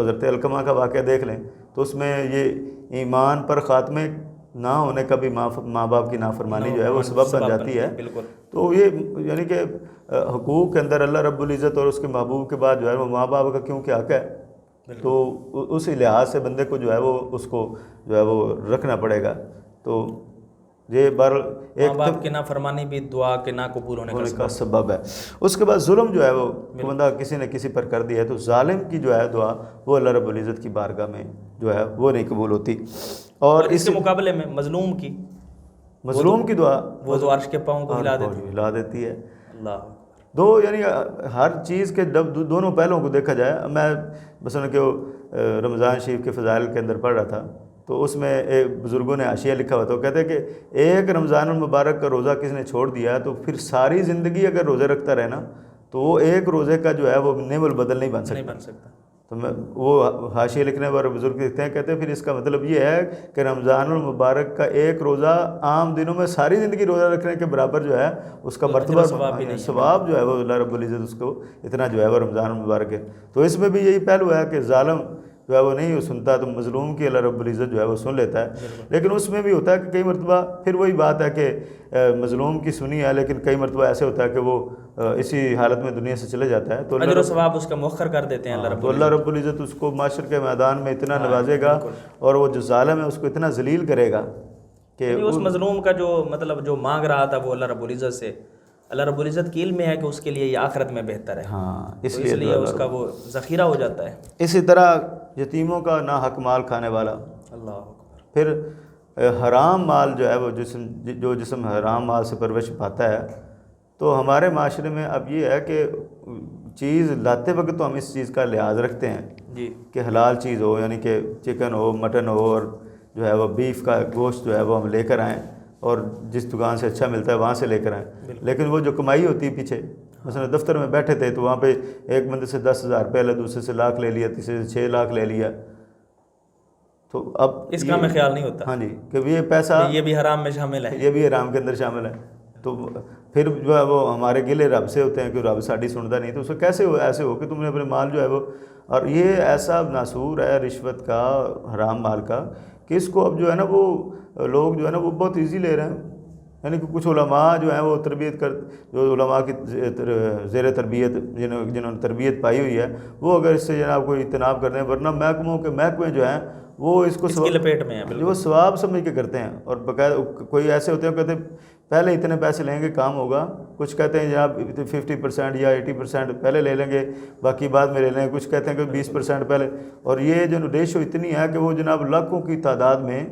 حضرت علقمہ کا واقعہ دیکھ لیں تو اس میں یہ ایمان پر خاتمے نہ ہونے کا بھی ماں باپ کی نافرمانی جو ہے وہ سبب بن جاتی ہے۔ بالکل، تو یہ یعنی کہ حقوق کے اندر اللہ رب العزت اور اس کے محبوب کے بعد جو ہے وہ ماں باپ کا کیونکہ حق ہے، تو اسی لحاظ سے بندے کو جو ہے وہ اس کو جو ہے وہ رکھنا پڑے گا۔ تو یہ ماں باپ کی نافرمانی بھی دعا کے نہ قبول ہونے کا سبب ہے۔ اس کے بعد ظلم جو ہے وہ بندہ کسی نے کسی پر کر دیا ہے تو ظالم کی جو ہے دعا وہ اللہ رب العزت کی بارگاہ میں جو ہے وہ نہیں قبول ہوتی۔ اور اس کے مقابلے میں مظلوم کی دعا وہ تو عرش کے پاؤں کو ہلا دیتی ہے۔ اللہ دو یعنی ہر چیز کے دونوں پہلوؤں کو دیکھا جائے، میں مثلا کہ رمضان شریف کے فضائل کے اندر پڑھ رہا تھا تو اس میں ایک بزرگوں نے حاشیہ لکھا ہوا تھا، وہ کہتے ہیں کہ ایک رمضان المبارک کا روزہ کسی نے چھوڑ دیا تو پھر ساری زندگی اگر روزے رکھتا رہے نا تو وہ ایک روزے کا جو ہے وہ نعم البدل نہیں بن سکتا۔ تو وہ حاشیہ لکھنے والے بزرگ لکھتے ہیں، کہتے ہیں پھر اس کا مطلب یہ ہے کہ رمضان المبارک کا ایک روزہ عام دنوں میں ساری زندگی روزہ رکھنے کے برابر جو ہے اس کا مرتبہ ثواب جو ہے وہ اللہ رب العزت اس کو اتنا جو ہے وہ رمضان المبارک ہے۔ تو اس میں بھی یہی پہلو ہے کہ ظالم جو ہے وہ نہیں سنتا تو مظلوم کی اللہ رب العزت جو ہے وہ سن لیتا ہے، لیکن اس میں بھی ہوتا ہے کہ کئی مرتبہ پھر وہی بات ہے کہ مظلوم کی سنی ہے، لیکن کئی مرتبہ ایسے ہوتا ہے کہ وہ اسی حالت میں دنیا سے چلے جاتا ہے تو اجر و ثواب اس کا مؤخر کر دیتے ہیں اللہ رب العزت اس کو معاشر کے میدان میں اتنا نوازے گا اور وہ جو ظالم ہے اس کو اتنا ذلیل کرے گا کہ اس مظلوم کا جو مطلب جو مانگ رہا تھا وہ اللہ رب العزت سے، اللہ رب العزت کی علم میں ہے کہ اس کے لیے یہ آخرت میں بہتر ہے، اس لیے اس کا وہ ذخیرہ ہو جاتا ہے۔ اسی طرح یتیموں کا نا حق مال کھانے والا، اللہ پھر حرام مال جو ہے وہ جسم حرام مال سے پرورش پاتا ہے، تو ہمارے معاشرے میں اب یہ ہے کہ چیز لاتے وقت تو ہم اس چیز کا لحاظ رکھتے ہیں جی کہ حلال چیز ہو، یعنی کہ چکن ہو، مٹن ہو، اور جو ہے وہ بیف کا گوشت جو ہے وہ ہم لے کر آئیں، اور جس دکان سے اچھا ملتا ہے وہاں سے لے کر آئیں. لیکن وہ جو کمائی ہوتی ہے پیچھے، مثلا دفتر میں بیٹھے تھے تو وہاں پہ ایک بندے سے 10,000 روپے لے، دوسرے سے لاکھ لے لیا، تیسرے سے 6 لاکھ لے لیا، تو اب اس کا ہمیں خیال نہیں ہوتا. ہاں جی کہ یہ پیسہ یہ بھی حرام میں شامل ہے. یہ بھی حرام کے اندر شامل ہے. تو پھر جو ہے وہ ہمارے گلے رب سے ہوتے ہیں کہ رب ساڑی سنتا نہیں، تو اس کو کیسے ایسے ہو کہ تم نے اپنے مال جو ہے وہ، اور یہ ایسا ناسور ہے رشوت کا، حرام مال کا، کہ اس کو اب جو ہے نا وہ لوگ جو ہے نا وہ بہت ایزی لے رہے ہیں. یعنی کہ کچھ علماء جو ہیں وہ تربیت جو علماء کی زیر تربیت جنہوں نے تربیت پائی ہوئی ہے، وہ اگر اس سے جناب کوئی اجتناب کرتے ہیں، ورنہ محکموں کے محکمے جو ہیں وہ اس کو کی لپیٹ میں ہیں، جو وہ ثواب سمجھ کے کرتے ہیں. اور باقاعدہ کوئی ایسے ہوتے ہیں کہتے ہیں پہلے اتنے پیسے لیں گے کام ہوگا، کچھ کہتے ہیں جناب 50% یا 80% پہلے لے لیں گے، باقی بعد میں لے لیں گے، کچھ کہتے ہیں کہ 20% پہلے. اور یہ جو ریشو اتنی ہے کہ وہ جناب لاکھوں کی تعداد میں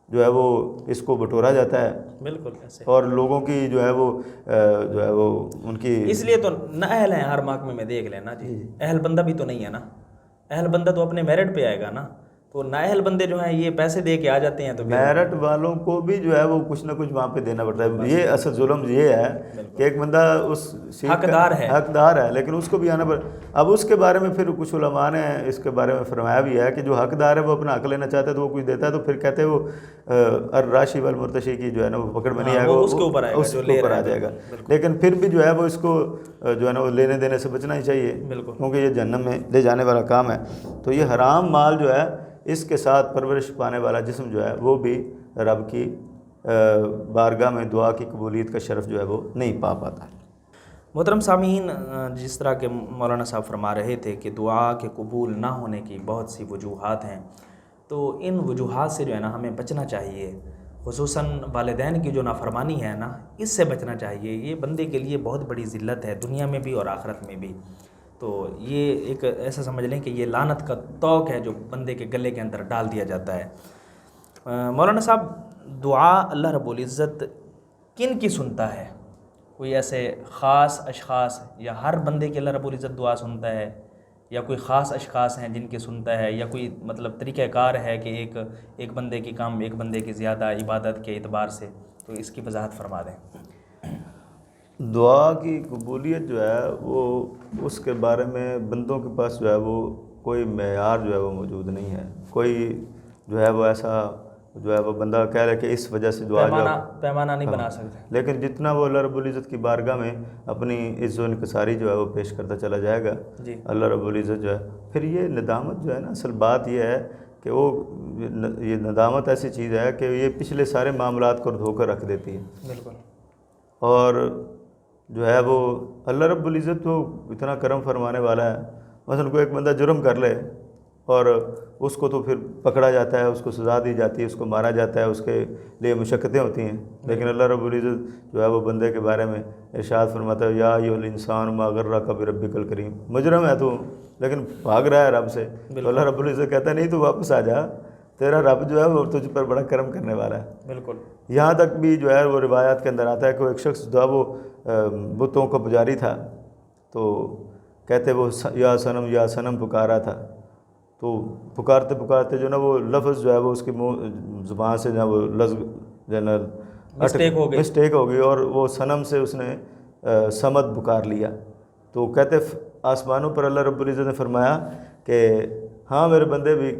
جو ہے وہ اس کو بٹورا جاتا ہے. بالکل ایسے. اور لوگوں کی جو ہے وہ ان کی اس لیے تو نہ اہل ہیں ہر محکمے میں، دیکھ لینا جی، اہل بندہ بھی تو نہیں ہے نا. اہل بندہ تو اپنے میرٹ پہ آئے گا نا. تو نااہل بندے جو ہیں یہ پیسے دے کے آ جاتے ہیں، تو میرٹ والوں کو بھی جو ہے وہ کچھ نہ کچھ وہاں پہ دینا پڑتا ہے. یہ اصل ظلم یہ ہے کہ ایک بندہ اس حقدار ہے لیکن اس کو بھی آنا پڑتا. اب اس کے بارے میں پھر کچھ علماء نے اس کے بارے میں فرمایا بھی ہے کہ جو حقدار ہے وہ اپنا حق لینا چاہتا ہے تو وہ کچھ دیتا ہے، تو پھر کہتے ہیں وہ الراشی والمرتشی کی جو ہے نا وہ پکڑ میں نہیں آئے گا، اس کے اوپر آ جائے گا. لیکن پھر بھی جو ہے وہ اس کو جو ہے نا وہ لینے دینے سے بچنا ہی چاہیے، کیونکہ یہ جہنم میں لے جانے والا کام ہے. تو یہ حرام مال جو ہے اس کے ساتھ پرورش پانے والا جسم جو ہے وہ بھی رب کی بارگاہ میں دعا کی قبولیت کا شرف جو ہے وہ نہیں پا پاتا. محترم سامعین، جس طرح کہ مولانا صاحب فرما رہے تھے کہ دعا کے قبول نہ ہونے کی بہت سی وجوہات ہیں، تو ان وجوہات سے جو ہے نا ہمیں بچنا چاہیے. خصوصاً والدین کی جو نافرمانی ہے نا، اس سے بچنا چاہیے. یہ بندے کے لیے بہت بڑی ذلت ہے، دنیا میں بھی اور آخرت میں بھی. تو یہ ایک ایسا سمجھ لیں کہ یہ لعنت کا توق ہے جو بندے کے گلے کے اندر ڈال دیا جاتا ہے. مولانا صاحب، دعا اللہ رب العزت کن کی سنتا ہے؟ کوئی ایسے خاص اشخاص، یا ہر بندے کی اللہ رب العزت دعا سنتا ہے، یا کوئی خاص اشخاص ہیں جن کی سنتا ہے، یا کوئی مطلب طریقہ کار ہے کہ ایک بندے کی کام ایک بندے کی زیادہ عبادت کے اعتبار سے؟ تو اس کی وضاحت فرما دیں. دعا کی قبولیت جو ہے وہ اس کے بارے میں بندوں کے پاس جو ہے وہ کوئی معیار جو ہے وہ موجود نہیں ہے. کوئی جو ہے وہ ایسا جو ہے وہ بندہ کہہ رہے کہ اس وجہ سے دعا پیمانہ نہیں بنا سکتے. لیکن جتنا وہ اللہ رب العزت کی بارگاہ میں اپنی عزت و انکساری جو ہے وہ پیش کرتا چلا جائے گا، اللہ رب العزت جو ہے پھر یہ ندامت جو ہے نا، اصل بات یہ ہے کہ وہ یہ ندامت ایسی چیز ہے کہ یہ پچھلے سارے معاملات کو دھو کر رکھ دیتی ہے. بالکل. اور جو ہے وہ اللہ رب العزت تو اتنا کرم فرمانے والا ہے. مثلا کوئی ایک بندہ جرم کر لے اور اس کو تو پھر پکڑا جاتا ہے، اس کو سزا دی جاتی ہے، اس کو مارا جاتا ہے، اس کے لیے مشقتیں ہوتی ہیں. لیکن اللہ رب العزت جو ہے وہ بندے کے بارے میں ارشاد فرماتا ہے، یا ایھا الانسان ما غرک بربک الکریم. مجرم ہے تو لیکن بھاگ رہا ہے رب سے، تو اللہ رب العزت کہتا ہے نہیں تو واپس آ جا، تیرا رب جو ہے وہ تجھ پر بڑا کرم کرنے والا ہے. بالکل. یہاں تک بھی جو ہے وہ روایات کے اندر آتا ہے کہ وہ ایک شخص جو ہے وہ بتوں کا پجاری تھا، تو کہتے وہ یا صنم پکارا تھا. تو پکارتے پکارتے جو نا وہ لفظ جو ہے وہ اس کی منہ زبان سے جو وہ لفظ جو ہے نا مسٹیک ہو گئی اور وہ صنم سے اس نے صمد پکار لیا. تو کہتے آسمانوں پر اللہ رب العزت نے فرمایا کہ ہاں میرے بندے بھی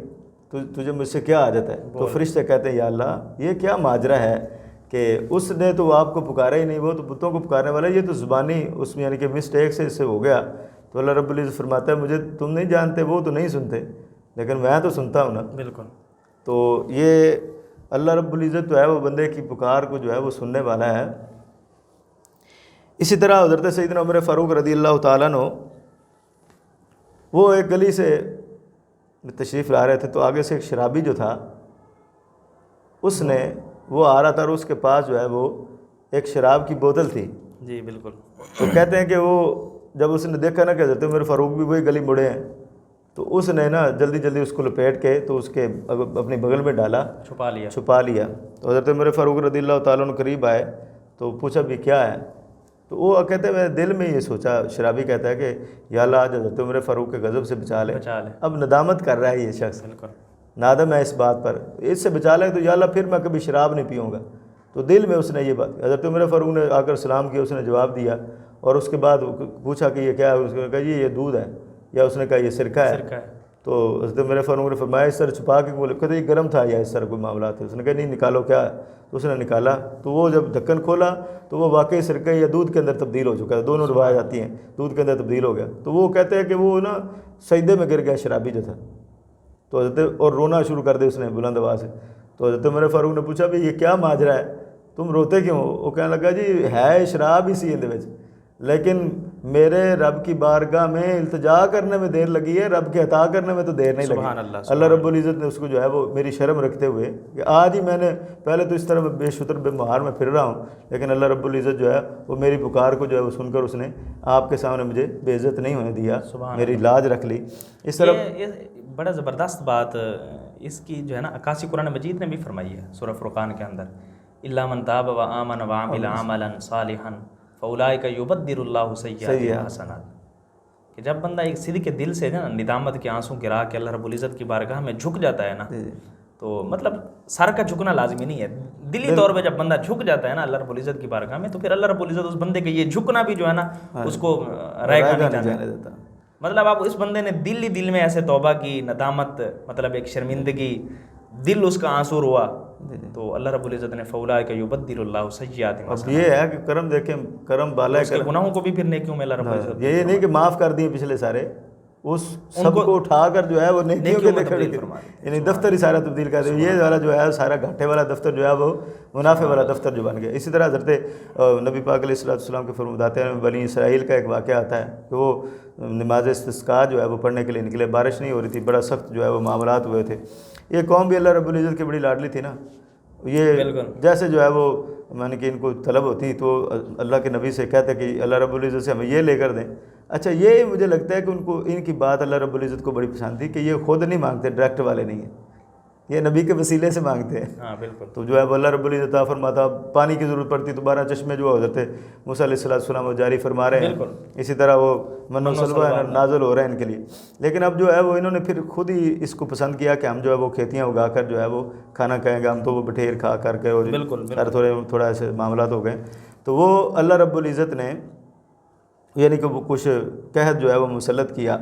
تجھے مجھ سے کیا عادت ہے؟ تو فرشتے کہتے ہیں یا اللہ یہ کیا ماجرا ہے کہ اس نے تو آپ کو پکارا ہی نہیں، وہ تو بتوں کو پکارنے والا ہے، یہ تو زبانی اس میں یعنی کہ مسٹیک سے اس سے ہو گیا. تو اللہ رب العزت فرماتا ہے مجھے تم نہیں جانتے، وہ تو نہیں سنتے لیکن میں تو سنتا ہوں نا. بالکل. تو یہ اللہ رب العزت جو ہے وہ بندے کی پکار کو جو ہے وہ سننے والا ہے. اسی طرح حضرت سیدنا عمر فاروق رضی اللہ تعالیٰ عنہ وہ ایک گلی سے تشریف لا رہے تھے، تو آگے سے ایک شرابی جو تھا اس نے وہ آ رہا تھا اور اس کے پاس جو ہے وہ ایک شراب کی بوتل تھی. جی بالکل. تو کہتے ہیں کہ وہ جب اس نے دیکھا نا کہ حضرت عمر فاروق بھی وہی گلی مڑے ہیں، تو اس نے نا جلدی جلدی اس کو لپیٹ کے تو اس کے اپنی بغل میں ڈالا، چھپا لیا. تو حضرت عمر فاروق رضی اللہ تعالیٰ عنہ قریب آئے تو پوچھا بھی کیا ہے؟ تو وہ کہتے ہیں میں دل میں یہ سوچا، شرابی کہتا ہے کہ یا اللہ آج حضرت عمر فاروق کے غضب سے بچا لے. اب ندامت کر رہا ہے یہ شخص، نادم ہے اس بات پر، اس سے بچا لے تو یا اللہ پھر میں کبھی شراب نہیں پیوں گا. تو دل میں اس نے یہ بات، حضرت عمر فاروق نے آ کر سلام کیا، اس نے جواب دیا اور اس کے بعد پوچھا کہ یہ کیا ہے، اس نے کہا یہ دودھ ہے، یا اس نے کہا یہ سرکہ ہے. تو حضرت عمر فاروق نے فرمایا اس طرح چھپا کے بولے، کہتے یہ گرم تھا یا اس طرح کوئی معاملات ہے. اس نے کہا نہیں نکالو کیا ہے. تو اس نے نکالا تو وہ جب ڈھکن کھولا تو وہ واقعی سرکہ یا دودھ کے اندر تبدیل ہو چکا ہے. دونوں روایت آتی ہیں، دودھ کے اندر تبدیل ہو گیا. تو وہ کہتے ہیں کہ وہ نا سجدے میں گر گیا شرابی جو تھا. تو حضرت اور رونا شروع کر دے اس نے بلند آواز سے. تو حضرت عمر فاروق نے پوچھا بھائی یہ کیا ماجرا ہے، تم روتے کیوں؟ وہ کہنے لگا جی ہے شراب ہی سی اندر وچ، لیکن میرے رب کی بارگاہ میں التجا کرنے میں دیر لگی ہے، رب کے عطا کرنے میں تو دیر نہیں لگی. اللہ رب العزت نے اس کو جو ہے وہ میری شرم رکھتے ہوئے کہ آج ہی میں نے پہلے تو اس طرح بے شتر بے مہار میں پھر رہا ہوں، لیکن اللہ رب العزت جو ہے وہ میری پکار کو جو ہے وہ سن کر اس نے آپ کے سامنے مجھے بے عزت نہیں ہونے دیا، میری لاج رکھ لی. اس طرح بڑا زبردست بات اس کی جو ہے نا عکاسی قرآن مجید نے بھی فرمائی ہے سورہ فرقان کے اندر، الا من تاب و آمن و عمل عملا صالحا فاولئک یبدل اللہ سیئاتہم حسنات. کہ جب بندہ ایک صدق کے دل سے نا ندامت کے آنسوں گرا کے اللہ رب العزت کی بارگاہ میں جھک جاتا ہے نا، تو مطلب سر کا جھکنا لازمی نہیں ہے، دلی طور پہ جب بندہ جھک جاتا ہے نا اللہ رب العزت کی بارگاہ میں، تو پھر اللہ رب العزت اس بندے کے یہ جھکنا بھی جو ہے نا اس کو رائے گا نہیں جانے دیتا. مطلب اب اس بندے نے دل میں ایسے توبہ کی، ندامت، مطلب ایک شرمندگی، دل اس کا آنسو ہوا، تو اللہ رب العزت نے فاولئک یبدل اللہ سیئاتہم حسنات. اب یہ ہے کہ کرم دیکھیں، کرم بالا ہے، گناہوں کو بھی پھر نیکیوں میں اللہ رب العزت یہ نہیں کہ معاف کر دیے پچھلے سارے، اس سب کو اٹھا کر جو ہے وہ نیکیوں کے دیکھے، یعنی دفتر ہی سارا تبدیل کر دے. یہ والا جو ہے سارا گھاٹے والا دفتر جو ہے وہ منافع والا دفتر جو بن گیا. اسی طرح حضرت نبی پاک علیہ الصلوۃ والسلام کے فرمودات ہیں، بنی اسرائیل کا ایک واقعہ آتا ہے کہ وہ نماز استسقاء جو ہے وہ پڑھنے کے لیے نکلے، بارش نہیں ہو رہی تھی، بڑا سخت جو ہے وہ معاملات ہوئے تھے. یہ قوم بھی اللہ رب العزت کی بڑی لاڈلی تھی نا، یہ جیسے جو ہے وہ میں کہ ان کو طلب ہوتی تو اللہ کے نبی سے کہتے کہ اللہ رب العزت سے ہمیں یہ لے کر دیں. اچھا یہ مجھے لگتا ہے کہ ان کو ان کی بات اللہ رب العزت کو بڑی پسند تھی کہ یہ خود نہیں مانگتے، ڈائریکٹ والے نہیں ہیں، یہ نبی کے وسیلے سے مانگتے ہیں. ہاں بالکل. تو جو ہے وہ اللہ رب العزت عطا فرماتا. پانی کی ضرورت پڑتی تو 12 چشمے جو حضرت موسیٰ علیہ السلام وہ جاری فرما رہے ہیں، اسی طرح وہ من و سلوہ نازل ہو رہے ہیں ان کے لیے. لیکن اب جو ہے وہ انہوں نے پھر خود ہی اس کو پسند کیا کہ ہم جو ہے وہ کھیتیاں اگا کر جو ہے وہ کھانا کھائیں گے، ہم تو وہ بٹھیر کھا کر کے اور تھوڑا ایسے معاملات ہو گئے. تو وہ اللہ رب العزت نے یعنی کہ وہ کچھ قحط جو ہے وہ مسلط کیا.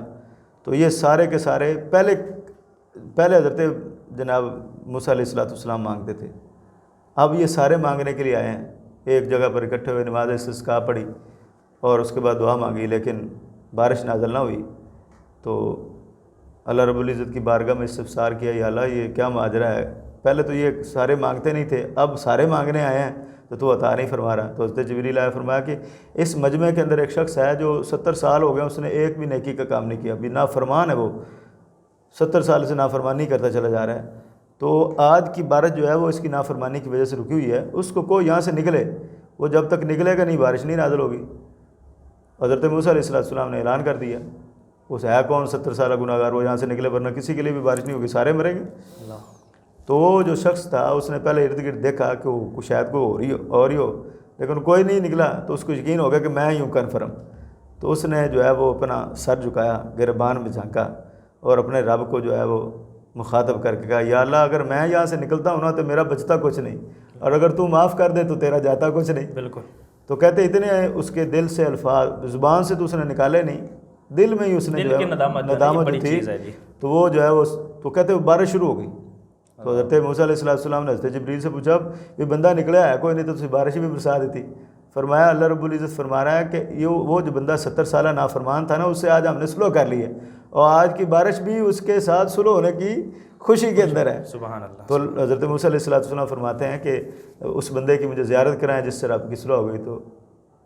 تو یہ سارے کے سارے پہلے حضرت جناب موسیٰ علیہ السلام مانگتے تھے، اب یہ سارے مانگنے کے لیے آئے ہیں. ایک جگہ پر اکٹھے ہوئے، نماز استسقاء پڑھی اور اس کے بعد دعا مانگی، لیکن بارش نازل نہ ہوئی. تو اللہ رب العزت کی بارگاہ میں استفسار کیا، یا اللہ یہ کیا ماجرا ہے، پہلے تو یہ سارے مانگتے نہیں تھے، اب سارے مانگنے آئے ہیں تو عطا نہیں فرما رہا. تو حضرت جبریل آئے، فرمایا کہ اس مجمع کے اندر ایک شخص ہے جو 70 سال ہو گئے اس نے ایک بھی نیکی کا کام نہیں کیا، ابھی نافرمان ہے، وہ 70 سال سے نافرمانی کرتا چلا جا رہا ہے. تو آج کی بارش جو ہے وہ اس کی نافرمانی کی وجہ سے رکی ہوئی ہے، اس کو یہاں سے نکلے، وہ جب تک نکلے گا نہیں بارش نہیں نازل ہوگی. حضرت موسیٰ علیہ السلام نے اعلان کر دیا، اس ہے کون 70 سالہ گناہ گار، وہ یہاں سے نکلے ورنہ کسی کے لیے بھی بارش نہیں ہوگی، سارے مریں گے. تو وہ جو شخص تھا اس نے پہلے ارد گرد دیکھا کہ وہ شاید کوئی ہو رہی ہو، لیکن کوئی نہیں نکلا. تو اس کو یقین ہو گیا کہ میں ہی ہوں کنفرم. تو اس نے جو ہے وہ اپنا سر جھکایا، گریبان میں جھانکا اور اپنے رب کو جو ہے وہ مخاطب کر کے کہا، یا اللہ اگر میں یہاں سے نکلتا ہوں نا تو میرا بچتا کچھ نہیں، اور اگر تو معاف کر دے تو تیرا جاتا کچھ نہیں. بالکل. تو کہتے اتنے اس کے دل سے الفاظ زبان سے تو اس نے نکالے نہیں، دل میں ہی اس نے جو ہے ندامت جو تھی. تو وہ جو ہے وہ تو کہتے بارش شروع ہو گئی. تو حضرت موسیٰ علیہ السلام نے حضرت جبریل سے پوچھا یہ بندہ نکلا ہے کوئی نہیں تو بارش بھی برسا دیتی. فرمایا اللہ رب العزت فرما رہا ہے کہ یہ وہ جو بندہ 70 سالہ نافرمان تھا نا، اس سے آج ہم نے صلح کر لی ہے، اور آج کی بارش بھی اس کے ساتھ صلح ہونے کی خوشی کے اندر ہے. سبحان اللہ. تو حضرت موسیٰ علیہ السلام فرماتے ہیں کہ اس بندے کی مجھے زیارت کرائیں جس سے رب کی صلح ہو گئی. تو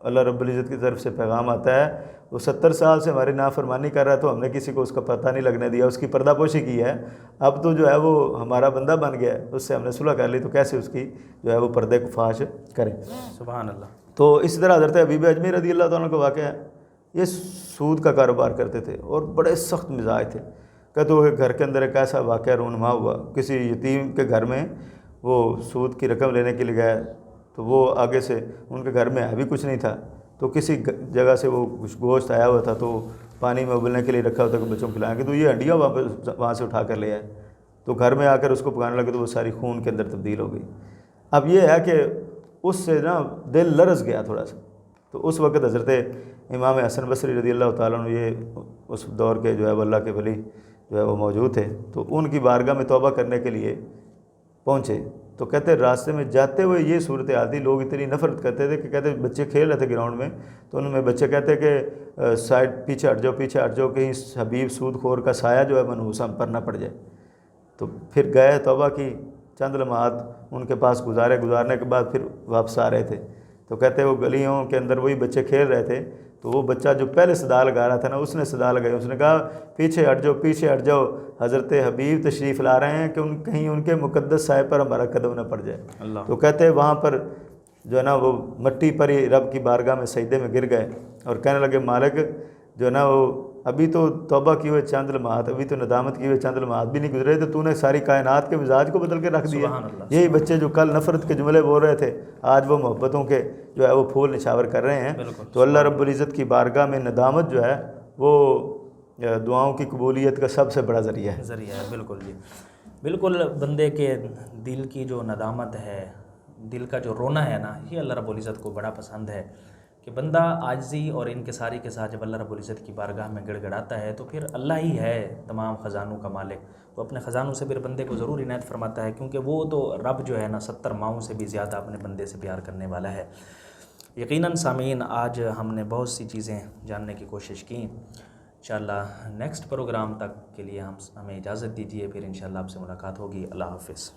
اللہ رب العزت کی طرف سے پیغام آتا ہے، وہ 70 سال سے ہماری نافرمانی کر رہا ہے تو ہم نے کسی کو اس کا پتہ نہیں لگنے دیا، اس کی پردہ پوشی کی ہے، اب تو جو ہے وہ ہمارا بندہ بن گیا ہے، اس سے ہم نے صلح کر لی، تو کیسے اس کی جو ہے وہ پردے کو فاش کریں. سبحان اللہ. تو اسی طرح حضرت حبیب اجمی رضی اللہ تعالیٰ کا واقعہ ہے. یہ سود کا کاروبار کرتے تھے اور بڑے سخت مزاج تھے. کہتے ہوئے گھر کے اندر ایک ایسا واقعہ رونما ہوا، کسی یتیم کے گھر میں وہ سود کی رقم لینے کے لیے گئے، تو وہ آگے سے ان کے گھر میں بھی کچھ نہیں تھا، تو کسی جگہ سے وہ کچھ گوشت آیا ہوا تھا تو پانی میں ابلنے کے لیے رکھا ہوتا کہ بچوں کو کھلائیں گے، تو یہ ہڈیاں وہاں سے اٹھا کر لے آئے، تو گھر میں آ کر اس کو پکانے لگے تو وہ ساری خون کے اندر تبدیل ہو گئی۔ اب یہ ہے کہ اس سے نا دل لرز گیا تھوڑا سا، تو اس وقت حضرت امام حسن بصری رضی اللہ تعالیٰ عنہ، یہ اس دور کے جو ہے وہ اللہ کے ولی جو ہے وہ موجود تھے، تو ان کی بارگاہ میں توبہ کرنے کے لیے پہنچے، تو کہتے راستے میں جاتے ہوئے یہ صورتحال تھی، لوگ اتنی نفرت کرتے تھے کہ کہتے بچے کھیل رہے تھے گراؤنڈ میں، تو ان میں بچے کہتے کہ سائڈ پیچھے ہٹ جاؤ، پیچھے ہٹ جاؤ، کہیں حبیب سود خور کا سایہ جو ہے منحوس ہم پر نہ پڑ جائے۔ تو پھر گئے، توبہ کی، چند لمحات ان کے پاس گزارنے کے بعد پھر واپس آ رہے تھے، تو کہتے وہ گلیوں کے اندر وہی بچے کھیل رہے تھے، تو وہ بچہ جو پہلے صدا لگا رہا تھا نا، اس نے صدا لگائی، اس نے کہا پیچھے ہٹ جاؤ، پیچھے ہٹ جاؤ، حضرت حبیب تشریف لا رہے ہیں کہ کہیں ان کے مقدس سائے پر ہمارا قدم نہ پڑ جائے۔ اللہ۔ تو کہتے وہاں پر جو ہے نا وہ مٹی پر ہی رب کی بارگاہ میں سجدے میں گر گئے اور کہنے لگے مالک جو ہے نا وہ ابھی تو توبہ کیے ہوئے چند لمحات، ابھی تو ندامت کیے ہوئے چند لمحات بھی نہیں گزرے تھے، تو نے ساری کائنات کے مزاج کو بدل کے رکھ دیا۔ سبحان اللہ۔ یہی بچے جو کل نفرت کے جملے بول رہے تھے، آج وہ محبتوں کے جو ہے وہ پھول نچھاور کر رہے ہیں۔ تو اللہ رب العزت کی بارگاہ میں ندامت جو ہے وہ دعاؤں کی قبولیت کا سب سے بڑا ذریعہ ہے۔ بالکل جی، بالکل۔ بندے کے دل کی جو ندامت ہے، دل کا جو رونا ہے نا، یہ اللہ رب العزت کو بڑا پسند ہے کہ بندہ عاجزی اور انکساری کے ساتھ جب اللہ رب العزت کی بارگاہ میں گڑ گڑاتا ہے تو پھر اللہ ہی ہے تمام خزانوں کا مالک، تو اپنے خزانوں سے پھر بندے کو ضرور عنایت فرماتا ہے، کیونکہ وہ تو رب جو ہے نا 70 ماؤں سے بھی زیادہ اپنے بندے سے پیار کرنے والا ہے۔ یقیناً سامعین، آج ہم نے بہت سی چیزیں جاننے کی کوشش کی، انشاءاللہ نیکسٹ پروگرام تک کے لیے ہمیں اجازت دیجیے، پھر انشاءاللہ آپ سے ملاقات ہوگی۔ اللہ حافظ۔